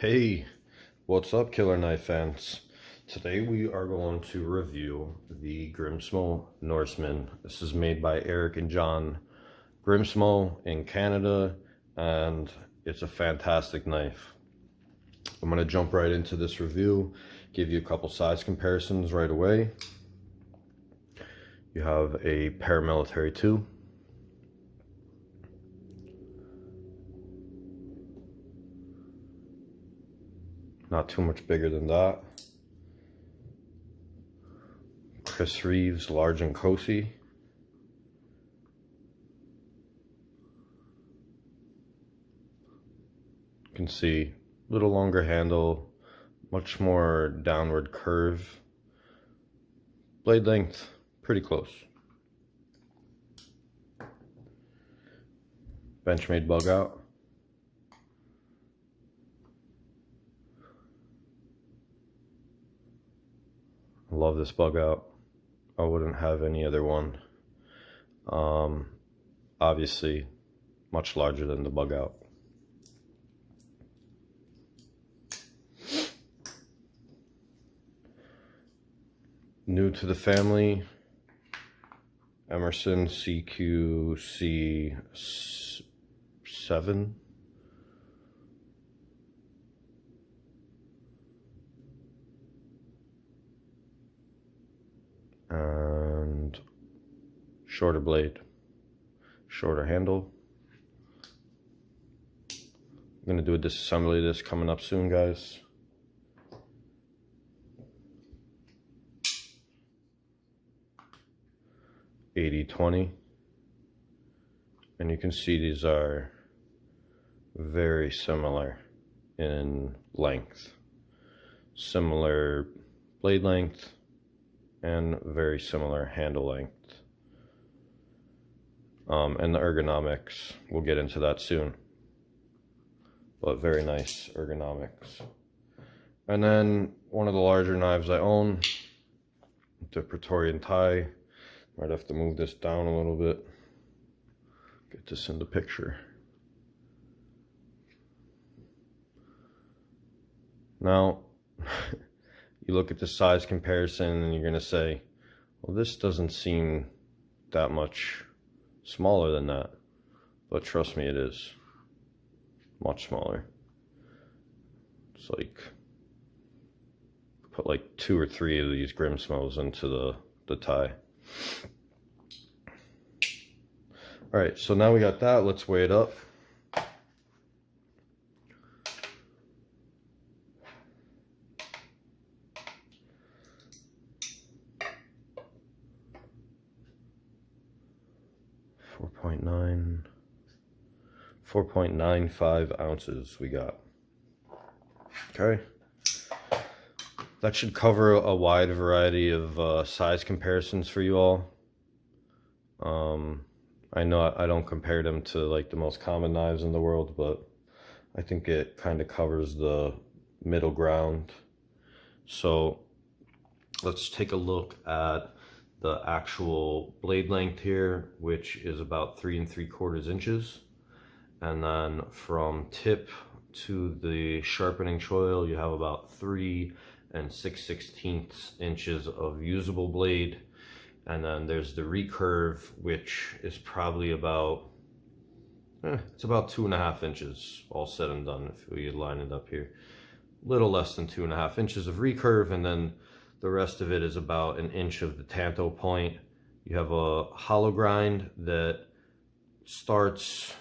Hey, what's up, Killer Knife fans? Today we are going to review the Grimsmo Norseman. This is made by Eric and John Grimsmo in Canada, and it's a fantastic knife. I'm going to jump right into this review, give you a couple size comparisons right away. You have a paramilitary 2. Not too much bigger than that. Chris Reeves, large and cozy. You can see a little longer handle, much more downward curve. Blade length, pretty close. Benchmade bug out. I love this bug out. I wouldn't have any other one. Obviously, much larger than the bug out. New to the family, Emerson CQC7. And shorter blade, shorter handle. I'm gonna do a disassembly of this coming up soon, guys. (80-20), and you can see these are very similar in length, similar blade length, and very similar handle length. And the ergonomics, we'll get into that soon, but very nice ergonomics. And then one of the larger knives I own, the Praetorian tie. Might have to move this down a little bit, get this in the picture. Now, you look at the size comparison and you're gonna say, well, this doesn't seem that much smaller than that. But trust me, it is much smaller. It's like, put like 2 or 3 of these Grimsmos into the tie. All right, so now we got that. Let's weigh it up. Four point 4.95 ounces we got. Okay. That should cover a wide variety of size comparisons for you all. I know I don't compare them to like the most common knives in the world, but I think it kind of covers the middle ground. So let's take a look at the actual blade length here, which is about 3 3/4 inches. And then from tip to the sharpening choil, you have about 3 6/16 inches of usable blade. And then there's the recurve, which is probably about, it's about 2.5 inches, all said and done, if we line it up here. A little less than 2.5 inches of recurve, and then the rest of it is about 1 inch of the tanto point. You have a hollow grind that starts,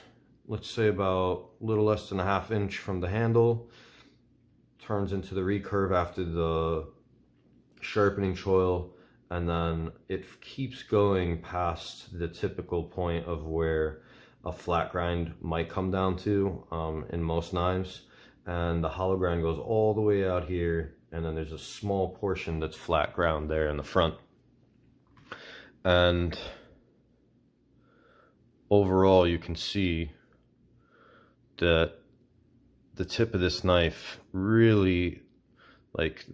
let's say, about a little less than 1/2 inch from the handle, turns into the recurve after the sharpening choil, and then it keeps going past the typical point of where a flat grind might come down to in most knives. And the hollow grind goes all the way out here, and then there's a small portion that's flat ground there in the front. And overall, you can see that the tip of this knife really, like,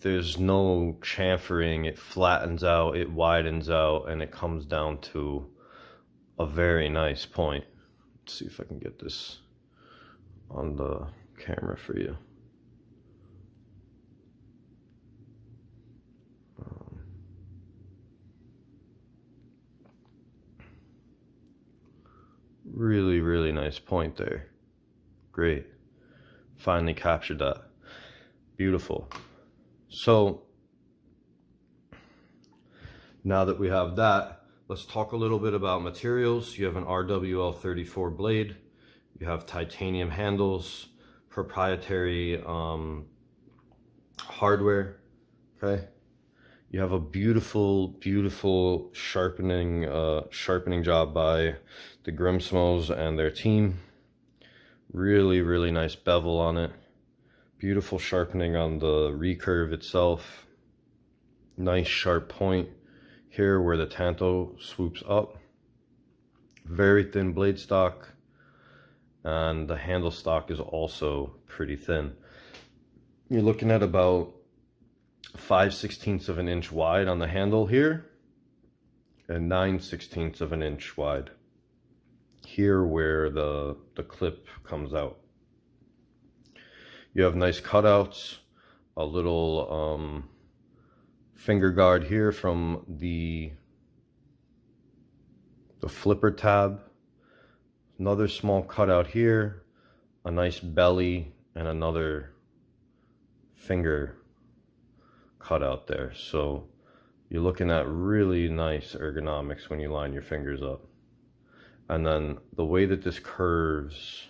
there's no chamfering. It flattens out, it widens out, and it comes down to a very nice point. Let's see if I can get this on the camera for you. nice point there. Great. Finally captured that. Beautiful. So now that we have that, let's talk a little bit about materials. You have an RWL 34 blade. You have titanium handles, proprietary hardware. Okay. You have a beautiful sharpening job by the Grimsmos and their team. Really nice bevel on it. Beautiful sharpening on the recurve itself. Nice sharp point here where the tanto swoops up. Very thin blade stock, and the handle stock is also pretty thin. You're looking at about 5/16 of an inch wide on the handle here, and 9/16 of an inch wide here where the clip comes out. You have nice cutouts, a little finger guard here from the flipper tab, another small cutout here, a nice belly, and another finger cutout there. So you're looking at really nice ergonomics when you line your fingers up. And then the way that this curves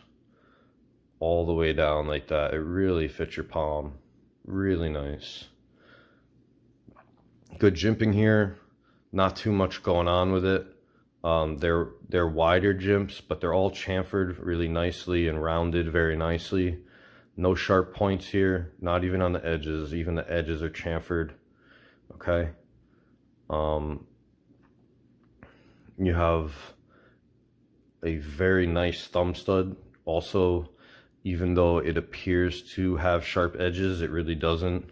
all the way down like that, it really fits your palm. Really nice. Good jimping here, not too much going on with it. They're wider jimps, but they're all chamfered really nicely and rounded very nicely. No sharp points here, not even on the edges. Even the edges are chamfered. Okay. You have a very nice thumb stud. Also, even though it appears to have sharp edges, it really doesn't.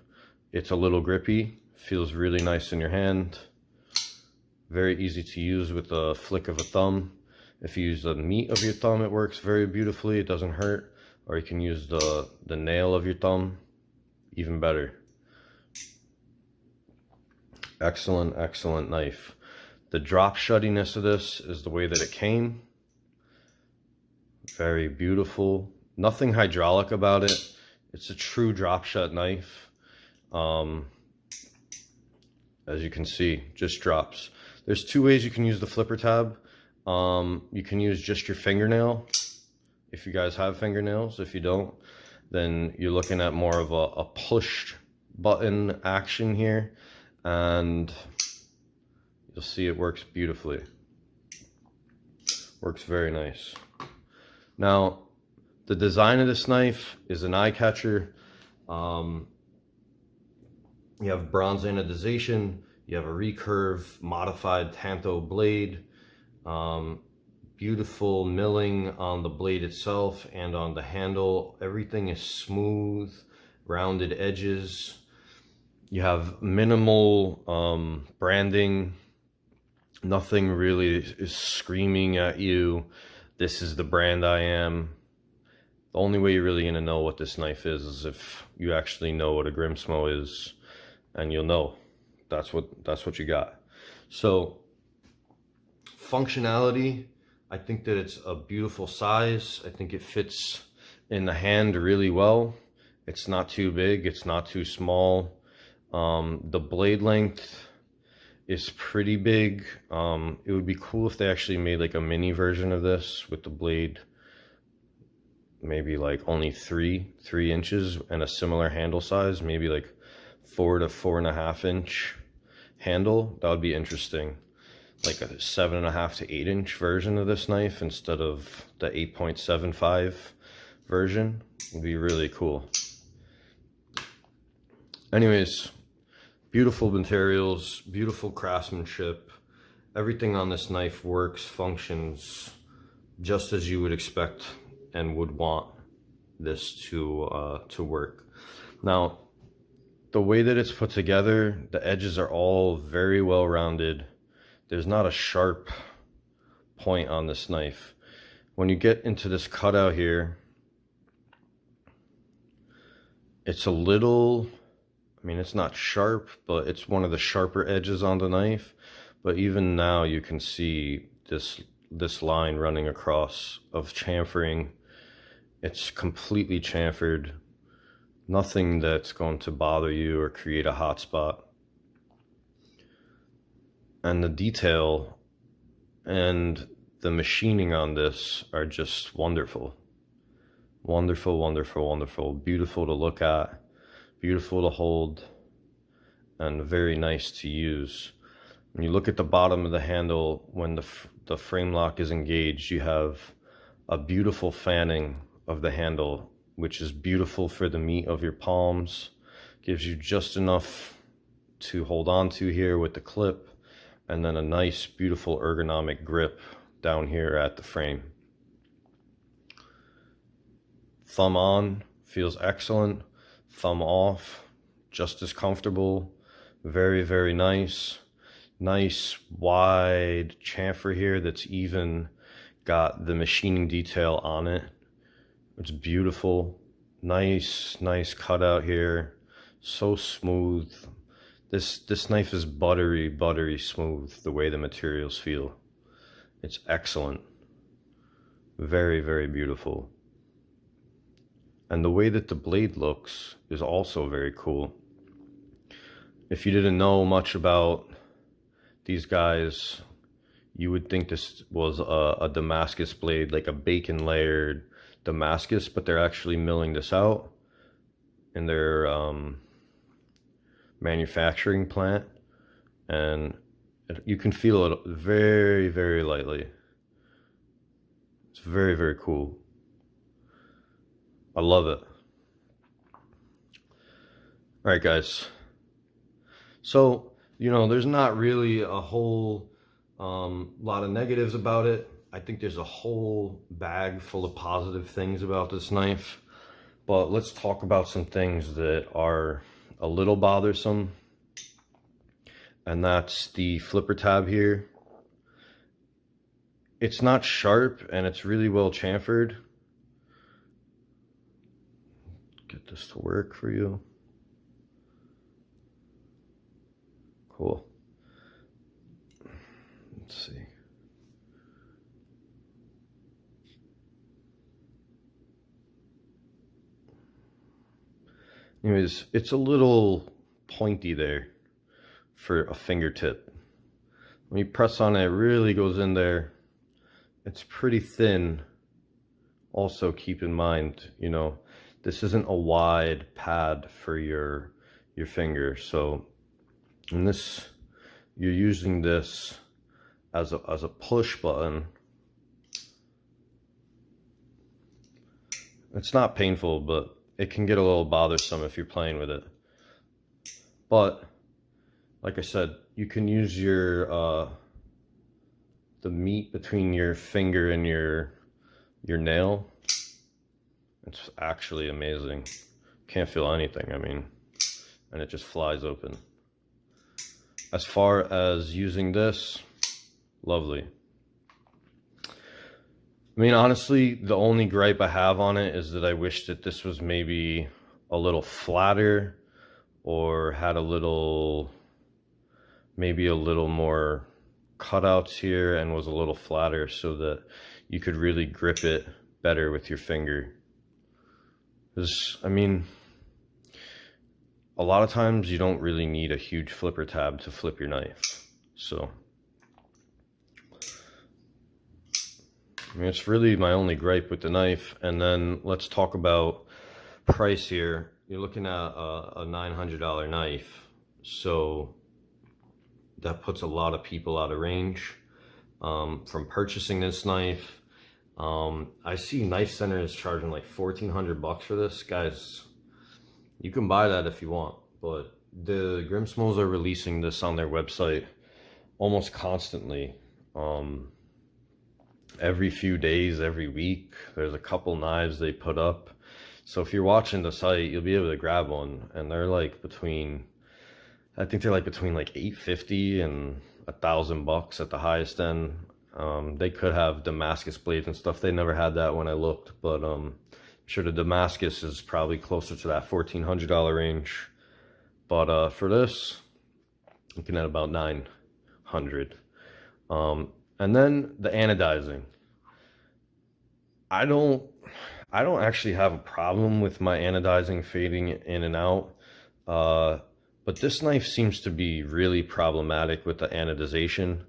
It's a little grippy. Feels really nice in your hand. Very easy to use with a flick of a thumb. If you use the meat of your thumb, it works very beautifully. It doesn't hurt. Or you can use the nail of your thumb. Even better. Excellent knife. The drop shuttiness of this is the way that it came. Very beautiful. Nothing hydraulic about it. It's a true drop shut knife. As you can see, just drops. There's two ways you can use the flipper tab. You can use just your fingernail, if you guys have fingernails. If you don't, then you're looking at more of a push button action here, and you'll see it works beautifully. Works very nice. Now, the design of this knife is an eye catcher. You have bronze anodization, you have a recurve modified tanto blade, beautiful milling on the blade itself and on the handle. Everything is smooth, rounded edges. You have minimal branding. Nothing really is screaming at you, this is the brand I am. The only way you're really going to know what this knife is if you actually know what a Grimsmo is, and you'll know that's what you got. So functionality, I think that it's a beautiful size. I think it fits in the hand really well. It's not too big, it's not too small. The blade length is pretty big. It would be cool if they actually made like a mini version of this with the blade maybe like only 3 inches and a similar handle size, maybe like 4 to 4.5 inch handle. That would be interesting. Like a 7.5 to 8 inch version of this knife instead of the 8.75 version would be really cool. Anyways, beautiful materials, beautiful craftsmanship. Everything on this knife works, functions just as you would expect and would want this to work. Now, the way that it's put together, the edges are all very well rounded. There's not a sharp point on this knife. When you get into this cutout here, it's a little, I mean, it's not sharp, but it's one of the sharper edges on the knife. But even now you can see this this line running across of chamfering. It's completely chamfered. Nothing that's going to bother you or create a hot spot. And the detail and the machining on this are just wonderful. Wonderful, wonderful, wonderful. Beautiful to look at, beautiful to hold, and very nice to use. When you look at the bottom of the handle, when the frame lock is engaged, you have a beautiful fanning of the handle, which is beautiful for the meat of your palms. Gives you just enough to hold on to here with the clip, and then a nice, beautiful ergonomic grip down here at the frame. Thumb on feels excellent. Thumb off, just as comfortable. Very, very nice. Nice wide chamfer here that's even got the machining detail on it. It's beautiful. Nice cutout here. So smooth. This knife is buttery smooth, the way the materials feel. It's excellent. Very, very beautiful. And the way that the blade looks is also very cool. If you didn't know much about these guys, you would think this was a Damascus blade, like a bacon layered Damascus, but they're actually milling this out in their manufacturing plant, and you can feel it very, very lightly. It's very, very cool. I love it. All right, guys. So, you know, there's not really a whole lot of negatives about it. I think there's a whole bag full of positive things about this knife. But let's talk about some things that are a little bothersome. And that's the flipper tab here. It's not sharp and it's really well chamfered. Get this to work for you. Cool. Let's see. Anyways, it's a little pointy there for a fingertip. When you press on it, it really goes in there. It's pretty thin. Also keep in mind, you know, this isn't a wide pad for your finger. So in this, you're using this as a push button. It's not painful, but it can get a little bothersome if you're playing with it. But like I said, you can use your the meat between your finger and your nail. It's actually amazing. Can't feel anything, I mean, and it just flies open. As far as using this, lovely. I mean, honestly, the only gripe I have on it is that I wish that this was maybe a little flatter or had a little, maybe a little more cutouts here and was a little flatter so that you could really grip it better with your finger. Because, I mean, a lot of times you don't really need a huge flipper tab to flip your knife. So, I mean, it's really my only gripe with the knife. And then let's talk about price here. You're looking at a $900 knife. So that puts a lot of people out of range from purchasing this knife. I see knife centers charging like $1,400 for this. Guys, you can buy that if you want, but the Grimsmos are releasing this on their website almost constantly. Every few days, every week, there's a couple knives they put up. So if you're watching the site, you'll be able to grab one, and they're like between, I think they're like between like $850 and $1,000 at the highest end. They could have Damascus blades and stuff. They never had that when I looked, but I'm sure the Damascus is probably closer to that $1,400 range. But for this, looking at about $900. And then the anodizing. I don't actually have a problem with my anodizing fading in and out. But this knife seems to be really problematic with the anodization.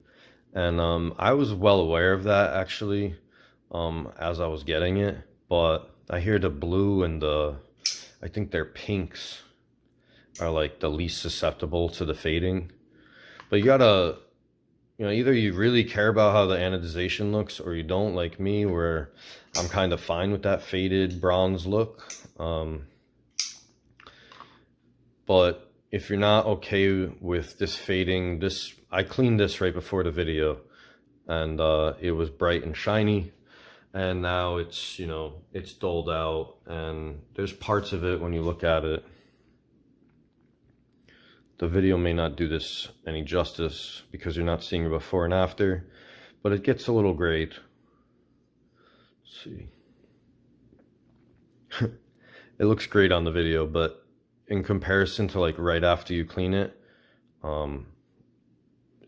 And I was well aware of that actually, as I was getting it. But I hear the blue and I think their pinks are like the least susceptible to the fading. But you gotta, either you really care about how the anodization looks or you don't, like me, where I'm kind of fine with that faded bronze look. But if you're not okay with this fading, I cleaned this right before the video, and it was bright and shiny, and now it's, it's dulled out, and there's parts of it when you look at it. The video may not do this any justice because you're not seeing it before and after, but it gets a little grayed. Let's see. It looks great on the video, but in comparison to like right after you clean it,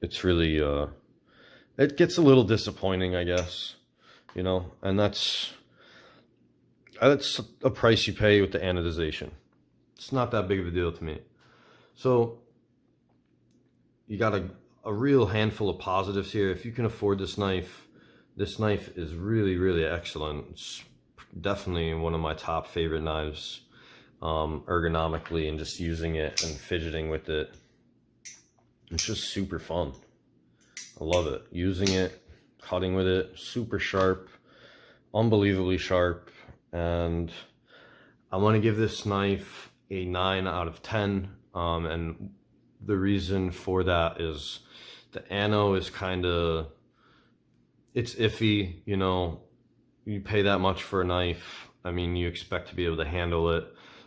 it's really, it gets a little disappointing, I guess, and that's a price you pay with the anodization. It's not that big of a deal to me. So you got a real handful of positives here. If you can afford this knife is really, really excellent. It's definitely one of my top favorite knives, ergonomically, and just using it and fidgeting with it. It's just super fun. I love it. Using it, cutting with it, super sharp, unbelievably sharp. And I want to give this knife a 9 out of 10. And the reason for that is the ano is kind of, it's iffy, you pay that much for a knife. I mean, you expect to be able to handle it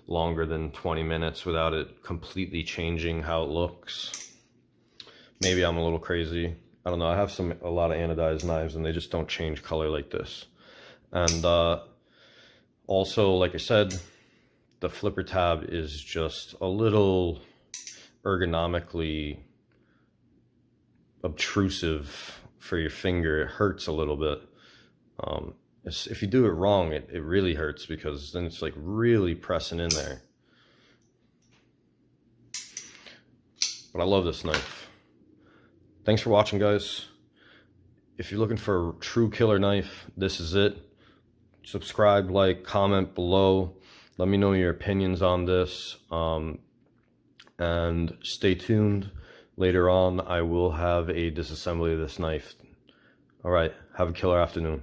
longer than 20 minutes without it completely changing how it looks. Maybe I'm a little crazy. I don't know. I have a lot of anodized knives and they just don't change color like this. And also, like I said, the flipper tab is just a little ergonomically obtrusive for your finger. It hurts a little bit. If you do it wrong, it really hurts because then it's like really pressing in there. But I love this knife. Thanks for watching, guys. If you're looking for a true killer knife, this is it. Subscribe, like, comment below. Let me know your opinions on this. And stay tuned. Later on, I will have a disassembly of this knife. All right, have a killer afternoon.